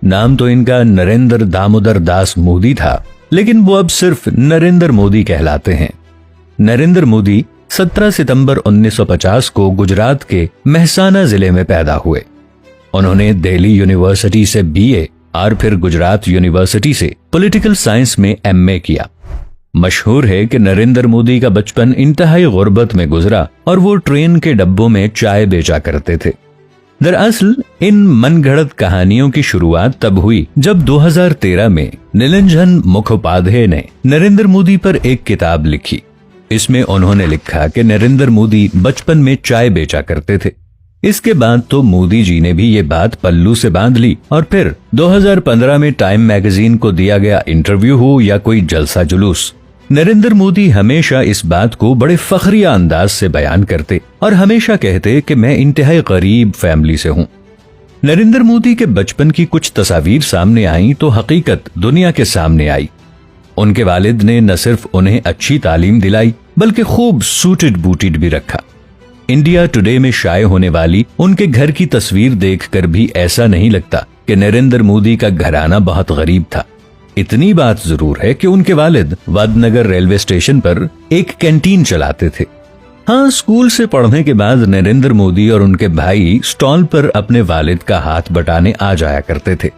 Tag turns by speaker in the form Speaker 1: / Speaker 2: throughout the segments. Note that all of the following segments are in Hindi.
Speaker 1: नाम तो इनका नरेंद्र दामोदर दास मोदी था, लेकिन वो अब सिर्फ नरेंद्र मोदी कहलाते हैं। नरेंद्र मोदी 17 सितंबर 1950 को गुजरात के मेहसाना जिले में पैदा हुए। उन्होंने दिल्ली यूनिवर्सिटी से बीए और फिर गुजरात यूनिवर्सिटी से पॉलिटिकल साइंस में एमए किया। मशहूर है कि नरेंद्र मोदी का बचपन इंतहाई गुर्बत में गुजरा और वो ट्रेन के डब्बों में चाय बेचा करते थे। दरअसल इन मनगढ़ंत कहानियों की शुरुआत तब हुई जब 2013 में निरंजन मुखोपाध्याय ने नरेंद्र मोदी पर एक किताब लिखी। इसमें उन्होंने लिखा कि नरेंद्र मोदी बचपन में चाय बेचा करते थे। इसके बाद तो मोदी जी ने भी ये बात पल्लू से बांध ली और फिर 2015 में टाइम मैगजीन को दिया गया इंटरव्यू हो या कोई जलसा जुलूस, नरेंद्र मोदी हमेशा इस बात को बड़े फखरिया अंदाज से बयान करते और हमेशा कहते कि मैं इंतहाई गरीब फैमिली से हूँ। नरेंद्र मोदी के बचपन की कुछ तस्वीर सामने आई तो हकीकत दुनिया के सामने आई। उनके वालिद ने न सिर्फ उन्हें अच्छी तालीम दिलाई बल्कि खूब सूटेड बूटेड भी रखा। इंडिया टुडे में शाये होने वाली उनके घर की तस्वीर देखकर भी ऐसा नहीं लगता कि नरेंद्र मोदी का घराना बहुत गरीब था। इतनी बात जरूर है कि उनके वालिद वादनगर रेलवे स्टेशन पर एक कैंटीन चलाते थे। हाँ, स्कूल से पढ़ने के बाद नरेंद्र मोदी और उनके भाई स्टॉल पर अपने वालिद का हाथ बटाने आ जाया करते थे।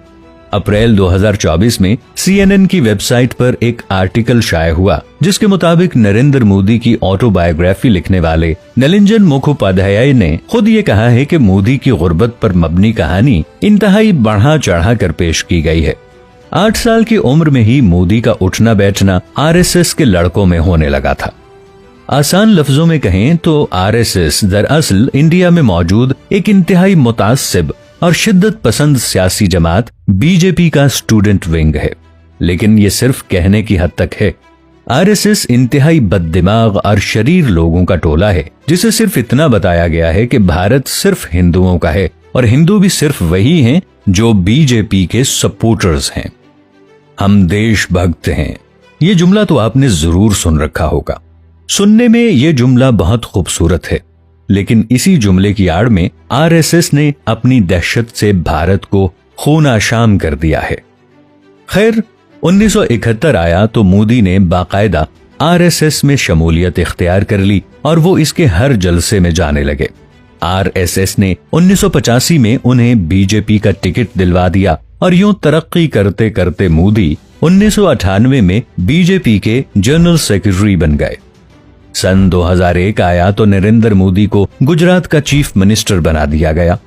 Speaker 1: अप्रैल 2024 में CNN की वेबसाइट पर एक आर्टिकल शाये हुआ जिसके मुताबिक नरेंद्र मोदी की ऑटोबायोग्राफी लिखने वाले निरंजन मुखोपाध्याय ने खुद ये कहा है कि मोदी की गुर्बत पर मबनी कहानी इंतहाई बढ़ा चढ़ा कर पेश की गई है। 8 साल की उम्र में ही मोदी का उठना बैठना RSS के लड़कों में होने लगा था। आसान लफ्जों में कहें तो RSS दरअसल इंडिया में मौजूद एक इंतहाई मुतासिब और शिद्दत पसंद सियासी जमात बीजेपी का स्टूडेंट विंग है, लेकिन ये सिर्फ कहने की हद तक है। RSS इंतहाई बददिमाग और शरीर लोगों का टोला है जिसे सिर्फ इतना बताया गया है कि भारत सिर्फ हिंदुओं का है और हिंदू भी सिर्फ वही हैं जो बीजेपी के सपोर्टर्स हैं। हम देशभक्त हैं, ये जुमला तो आपने जरूर सुन रखा होगा। सुनने में ये जुमला बहुत खूबसूरत है, लेकिन इसी जुमले की आड़ में RSS ने अपनी दहशत से भारत को खूनाशाम कर दिया है। खैर 1971 आया तो मोदी ने बाकायदा RSS में शमूलियत इख्तियार कर ली और वो इसके हर जलसे में जाने लगे। RSS ने 1985 में उन्हें बीजेपी का टिकट दिलवा दिया और यूं तरक्की करते करते मोदी 1998 में बीजेपी के जनरल सेक्रेटरी बन गए। सन 2001 आया तो नरेंद्र मोदी को गुजरात का चीफ मिनिस्टर बना दिया गया।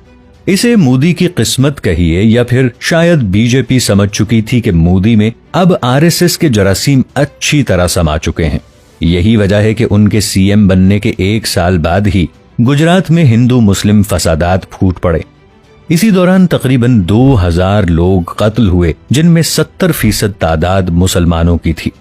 Speaker 1: इसे मोदी की किस्मत कहिए या फिर शायद बीजेपी समझ चुकी थी कि मोदी में अब RSS के जरासीम अच्छी तरह समा चुके हैं। यही वजह है कि उनके CM बनने के 1 साल बाद ही गुजरात में हिंदू मुस्लिम फसादात फूट पड़े। इसी दौरान तकरीबन 2000 लोग कत्ल हुए जिनमें 70% तादाद मुसलमानों की थी।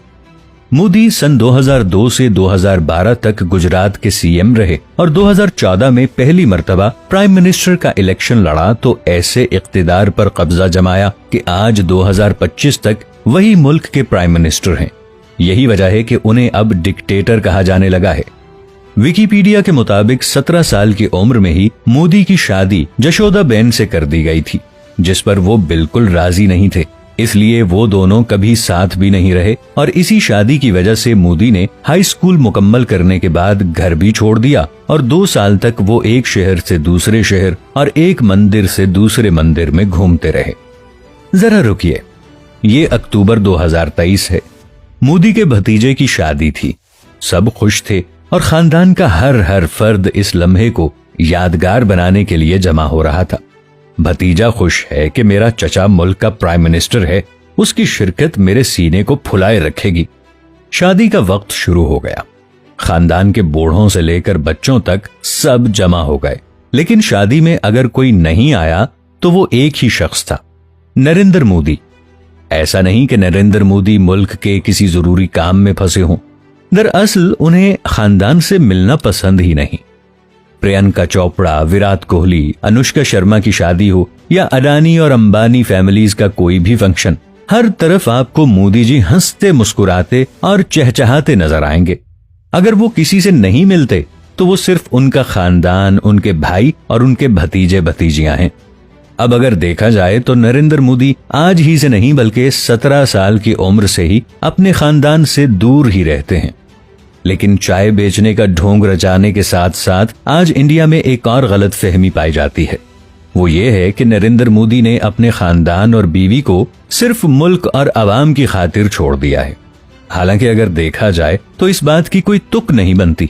Speaker 1: मोदी सन 2002 से 2012 तक गुजरात के CM रहे और 2014 में पहली मर्तबा प्राइम मिनिस्टर का इलेक्शन लड़ा तो ऐसे इख्तिदार पर कब्जा जमाया कि आज 2025 तक वही मुल्क के प्राइम मिनिस्टर हैं। यही वजह है कि उन्हें अब डिक्टेटर कहा जाने लगा है। विकिपीडिया के मुताबिक 17 साल की उम्र में ही मोदी की शादी जशोदाबेन से कर दी गई थी, जिस पर वो बिल्कुल राजी नहीं थे। इसलिए वो दोनों कभी साथ भी नहीं रहे और इसी शादी की वजह से मोदी ने हाई स्कूल मुकम्मल करने के बाद घर भी छोड़ दिया और 2 साल तक वो एक शहर से दूसरे शहर और एक मंदिर से दूसरे मंदिर में घूमते रहे। जरा रुकिए, ये अक्टूबर 2023 है। मोदी के भतीजे की शादी थी, सब खुश थे और खानदान का हर फर्द इस लम्हे को यादगार बनाने के लिए जमा हो रहा था। भतीजा खुश है कि मेरा चचा मुल्क का प्राइम मिनिस्टर है, उसकी शिरकत मेरे सीने को फुलाए रखेगी। शादी का वक्त शुरू हो गया। खानदान के बूढ़ों से लेकर बच्चों तक सब जमा हो गए, लेकिन शादी में अगर कोई नहीं आया तो वो एक ही शख्स था, नरेंद्र मोदी। ऐसा नहीं कि नरेंद्र मोदी मुल्क के किसी जरूरी काम में फंसे हों, दरअसल उन्हें खानदान से मिलना पसंद ही नहीं। प्रियंका चोपड़ा, विराट कोहली, अनुष्का शर्मा की शादी हो या अडानी और अंबानी फैमिलीज का कोई भी फंक्शन, हर तरफ आपको मोदी जी हंसते मुस्कुराते और चहचहाते नजर आएंगे। अगर वो किसी से नहीं मिलते तो वो सिर्फ उनका खानदान, उनके भाई और उनके भतीजे भतीजियां हैं। अब अगर देखा जाए तो नरेंद्र मोदी आज ही से नहीं बल्कि 17 साल की उम्र से ही अपने खानदान से दूर ही रहते हैं। लेकिन चाय बेचने का ढोंग रचाने के साथ साथ आज इंडिया में एक और गलत फहमी पाई जाती है। वो ये है कि नरेंद्र मोदी ने अपने खानदान और बीवी को सिर्फ मुल्क और अवाम की खातिर छोड़ दिया है। हालांकि अगर देखा जाए तो इस बात की कोई तुक नहीं बनती,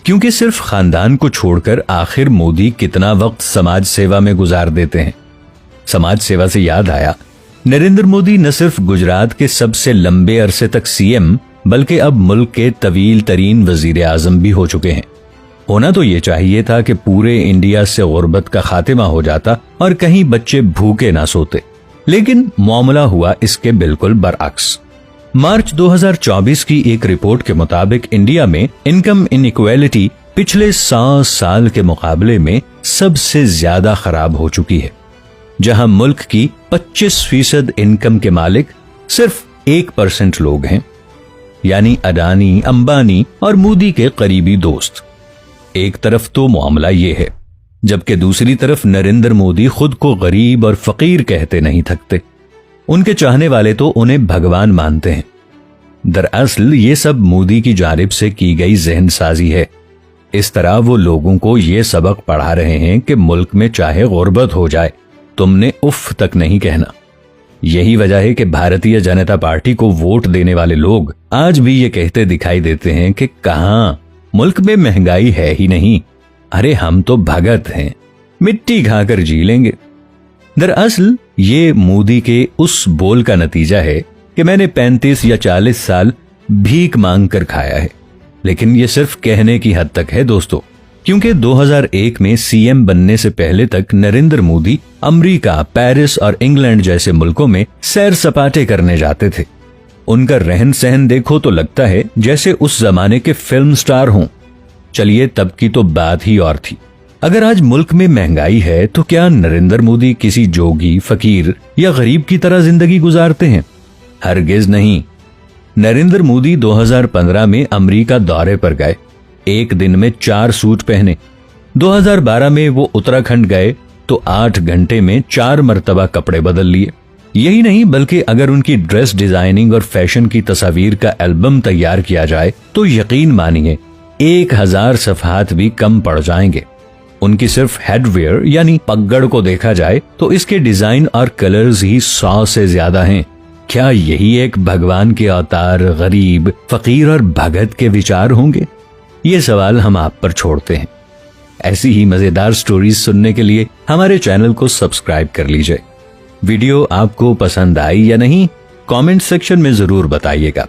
Speaker 1: क्योंकि सिर्फ खानदान को छोड़कर आखिर मोदी कितना वक्त समाज सेवा में गुजार देते हैं। समाज सेवा से याद आया, नरेंद्र मोदी न सिर्फ गुजरात के सबसे लंबे अरसे तक सीएम बल्कि अब मुल्क के तवील तरीन वजीर आजम भी हो चुके हैं। होना तो ये चाहिए था कि पूरे इंडिया से गुर्बत का खात्मा हो जाता और कहीं बच्चे भूखे ना सोते, लेकिन मामला हुआ इसके बिल्कुल बरअक्स। मार्च 2024 की एक रिपोर्ट के मुताबिक इंडिया में इनकम इनइक्वालिटी पिछले 100 साल के मुकाबले में सबसे ज्यादा खराब हो चुकी है, जहां मुल्क की 25% इनकम के मालिक सिर्फ 1% लोग हैं, यानी अडानी, अंबानी और मोदी के करीबी दोस्त। एक तरफ तो मामला ये है, जबकि दूसरी तरफ नरेंद्र मोदी खुद को गरीब और फकीर कहते नहीं थकते। उनके चाहने वाले तो उन्हें भगवान मानते हैं। दरअसल ये सब मोदी की जानिब से की गई जहनसाजी है। इस तरह वो लोगों को ये सबक पढ़ा रहे हैं कि मुल्क में चाहे गुर्बत हो जाए, तुमने उफ तक नहीं कहना। यही वजह है कि भारतीय जनता पार्टी को वोट देने वाले लोग आज भी ये कहते दिखाई देते हैं कि कहां मुल्क में महंगाई है ही नहीं, अरे हम तो भगत हैं, मिट्टी खाकर जी लेंगे। दरअसल ये मोदी के उस बोल का नतीजा है कि मैंने 35 या 40 साल भीख मांग कर खाया है। लेकिन ये सिर्फ कहने की हद तक है दोस्तों, क्योंकि 2001 में सीएम बनने से पहले तक नरेंद्र मोदी अमेरिका, पेरिस और इंग्लैंड जैसे मुल्कों में सैर सपाटे करने जाते थे। उनका रहन सहन देखो तो लगता है जैसे उस जमाने के फिल्म स्टार हों। चलिए तब की तो बात ही और थी। अगर आज मुल्क में महंगाई है तो क्या नरेंद्र मोदी किसी जोगी, फकीर या गरीब की तरह जिंदगी गुजारते हैं? हरगिज नहीं। नरेंद्र मोदी 2015 में अमेरिका दौरे पर गए, एक दिन में 4 सूट पहने। 2012 में वो उत्तराखंड गए तो 8 घंटे में 4 मर्तबा कपड़े बदल लिए। यही नहीं बल्कि अगर उनकी ड्रेस डिजाइनिंग और फैशन की तस्वीर का एल्बम तैयार किया जाए तो यकीन मानिए 1000 सफ़हात भी कम पड़ जाएंगे। उनकी सिर्फ हेडवेयर यानी पगड़ को देखा जाए तो इसके डिजाइन और कलर्स ही 100 से ज्यादा हैं। क्या यही एक भगवान के अवतार, गरीब, फकीर और भगत के विचार होंगे? ये सवाल हम आप पर छोड़ते हैं। ऐसी ही मजेदार स्टोरीज सुनने के लिए हमारे चैनल को सब्सक्राइब कर लीजिए। वीडियो आपको पसंद आई या नहीं, कमेंट सेक्शन में जरूर बताइएगा।